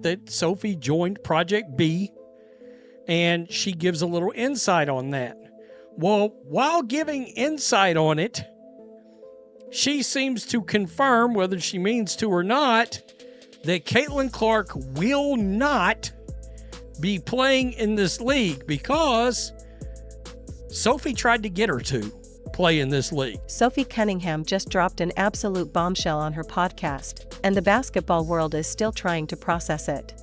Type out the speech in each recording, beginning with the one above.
that Sophie joined Project B, and she gives a little insight on that. Well, while giving insight on it, she seems to confirm, whether she means to or not, that Caitlin Clark will not be playing in this league because Sophie tried to get her to play in this league. Sophie Cunningham just dropped an absolute bombshell on her podcast, and the basketball world is still trying to process it.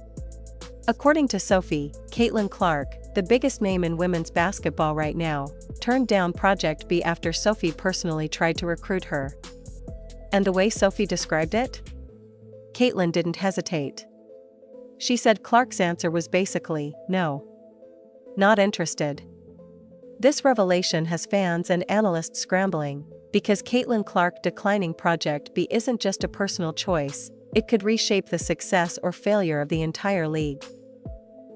According to Sophie, Caitlin Clark, the biggest name in women's basketball right now, turned down Project B after Sophie personally tried to recruit her. And the way Sophie described it? Caitlin didn't hesitate. She said Clark's answer was basically, no. Not interested. This revelation has fans and analysts scrambling, because Caitlin Clark declining Project B isn't just a personal choice, it could reshape the success or failure of the entire league.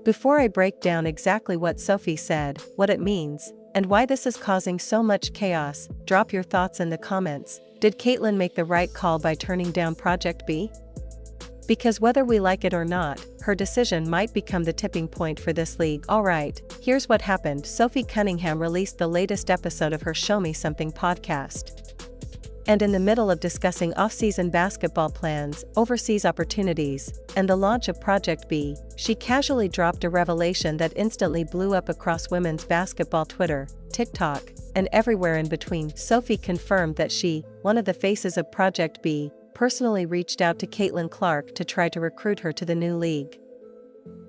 Before I break down exactly what Sophie said, what it means, and why this is causing so much chaos, drop your thoughts in the comments. Did Caitlin make the right call by turning down Project B? Because whether we like it or not, her decision might become the tipping point for this league. Alright, here's what happened. Sophie Cunningham released the latest episode of her Show Me Something podcast. And in the middle of discussing off-season basketball plans, overseas opportunities, and the launch of Project B, she casually dropped a revelation that instantly blew up across women's basketball Twitter, TikTok, and everywhere in between. Sophie confirmed that she, one of the faces of Project B, personally reached out to Caitlin Clark to try to recruit her to the new league.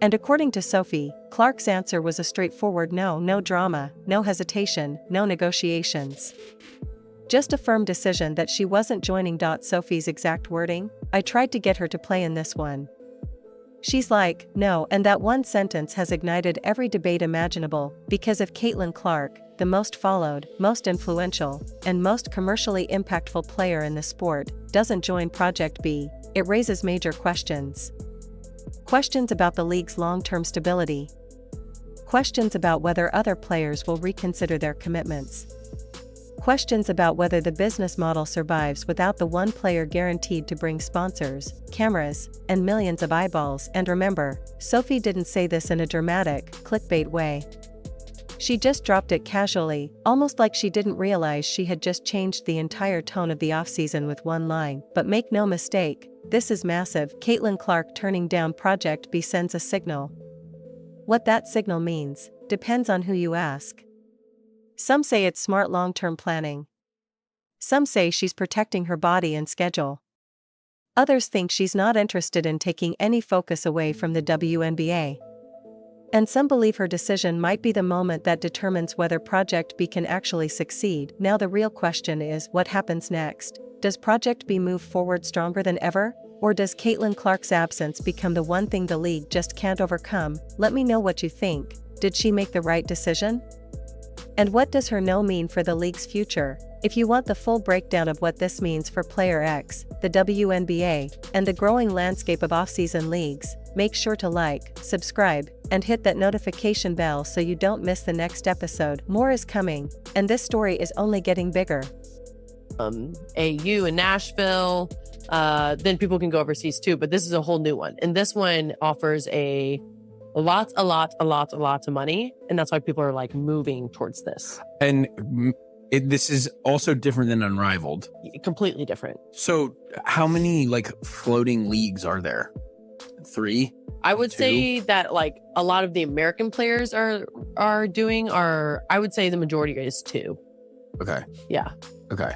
And according to Sophie, Clark's answer was a straightforward no, no drama, no hesitation, no negotiations. Just a firm decision that she wasn't joining. Sophie's exact wording: I tried to get her to play in this one. She's like, no, and that one sentence has ignited every debate imaginable, because if Caitlin Clark, the most followed, most influential, and most commercially impactful player in the sport, doesn't join Project B, it raises major questions. Questions about the league's long-term stability. Questions about whether other players will reconsider their commitments. Questions about whether the business model survives without the one player guaranteed to bring sponsors, cameras, and millions of eyeballs. And remember, Sophie didn't say this in a dramatic, clickbait way. She just dropped it casually, almost like she didn't realize she had just changed the entire tone of the offseason with one line. But make no mistake, this is massive. Caitlin Clark turning down Project B sends a signal. What that signal means depends on who you ask. Some say it's smart long-term planning. Some say she's protecting her body and schedule. Others think she's not interested in taking any focus away from the WNBA. And some believe her decision might be the moment that determines whether Project B can actually succeed. Now the real question is, what happens next? Does Project B move forward stronger than ever? Or does Caitlin Clark's absence become the one thing the league just can't overcome? Let me know what you think. Did she make the right decision? And what does her no mean for the league's future? If you want the full breakdown of what this means for Player X, the WNBA, and the growing landscape of off-season leagues, make sure to like, subscribe, and hit that notification bell so you don't miss the next episode. More is coming, and this story is only getting bigger. AU in Nashville, then people can go overseas too, but this is a whole new one. And this one offers a lot of money, and that's why people are like moving towards this. And this is also different than Unrivaled. Completely different. So how many like floating leagues are there? 3? I would 2? say that like a lot of the American players are doing, I would say the majority is 2. Okay. Yeah. Okay.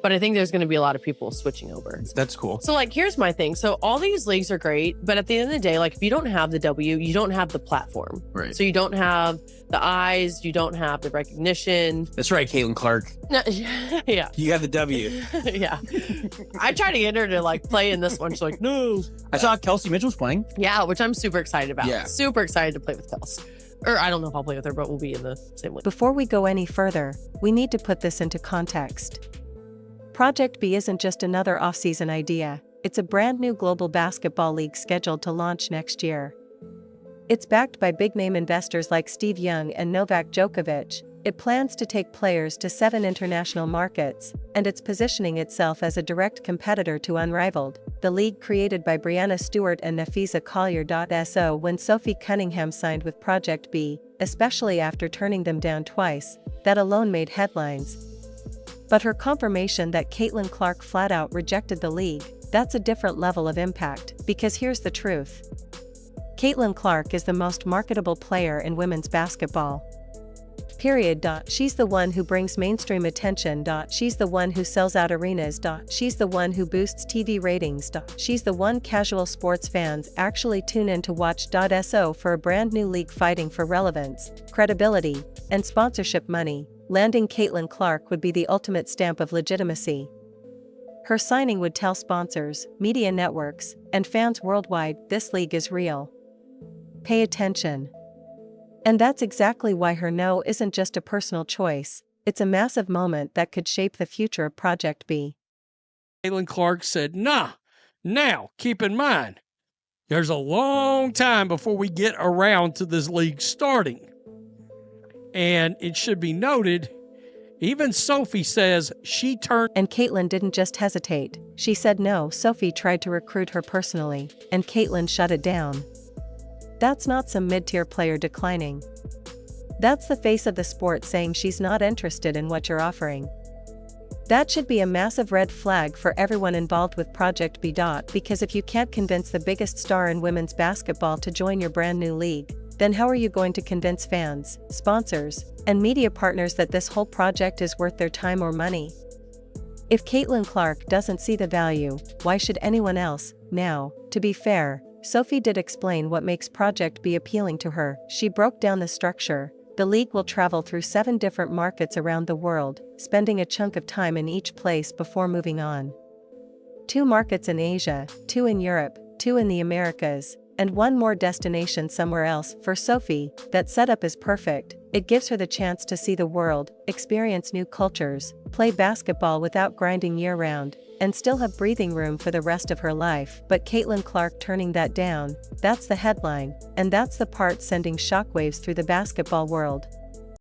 But I think there's going to be a lot of people switching over. That's cool. So like, here's my thing. So all these leagues are great, but at the end of the day, like if you don't have the W, you don't have the platform. Right. So you don't have the eyes, you don't have the recognition. That's right, Caitlin Clark. Yeah. You got the W. Yeah. I tried to get her to like play in this one. She's like, no. I saw Kelsey Mitchell's playing. Yeah, which I'm super excited about. Yeah. Super excited to play with Kels. Or I don't know if I'll play with her, but we'll be in the same league. Before we go any further, we need to put this into context. Project B isn't just another off-season idea, it's a brand new global basketball league scheduled to launch next year. It's backed by big-name investors like Steve Young and Novak Djokovic, It plans to take players to 7 international markets, and it's positioning itself as a direct competitor to Unrivaled, the league created by Brianna Stewart and Nafisa Collier. So when Sophie Cunningham signed with Project B, especially after turning them down twice, that alone made headlines. But her confirmation that Caitlin Clark flat out rejected the league, that's a different level of impact, because here's the truth. Caitlin Clark is the most marketable player in women's basketball. Period. She's the one who brings mainstream attention. She's the one who sells out arenas. She's the one who boosts TV ratings. She's the one casual sports fans actually tune in to watch. So for a brand new league fighting for relevance, credibility, and sponsorship money, landing Caitlin Clark would be the ultimate stamp of legitimacy. Her signing would tell sponsors, media networks, and fans worldwide, this league is real. Pay attention. And that's exactly why her no isn't just a personal choice, it's a massive moment that could shape the future of Project B. Caitlin Clark said, nah, now, keep in mind, there's a long time before we get around to this league starting. And it should be noted, even Sophie says she turned. And Caitlin didn't just hesitate, she said no. Sophie tried to recruit her personally, and Caitlin shut it down. That's not some mid-tier player declining. That's the face of the sport saying she's not interested in what you're offering. That should be a massive red flag for everyone involved with Project B. Because if you can't convince the biggest star in women's basketball to join your brand new league, then how are you going to convince fans, sponsors, and media partners that this whole project is worth their time or money? If Caitlin Clark doesn't see the value, why should anyone else? Now, to be fair, Sophie did explain what makes Project B appealing to her. She broke down the structure. The league will travel through 7 different markets around the world, spending a chunk of time in each place before moving on. 2 markets in Asia, 2 in Europe, 2 in the Americas, and 1 more destination somewhere else. For Sophie, that setup is perfect. It gives her the chance to see the world, experience new cultures, play basketball without grinding year-round, and still have breathing room for the rest of her life. But Caitlin Clark turning that down, that's the headline, and that's the part sending shockwaves through the basketball world.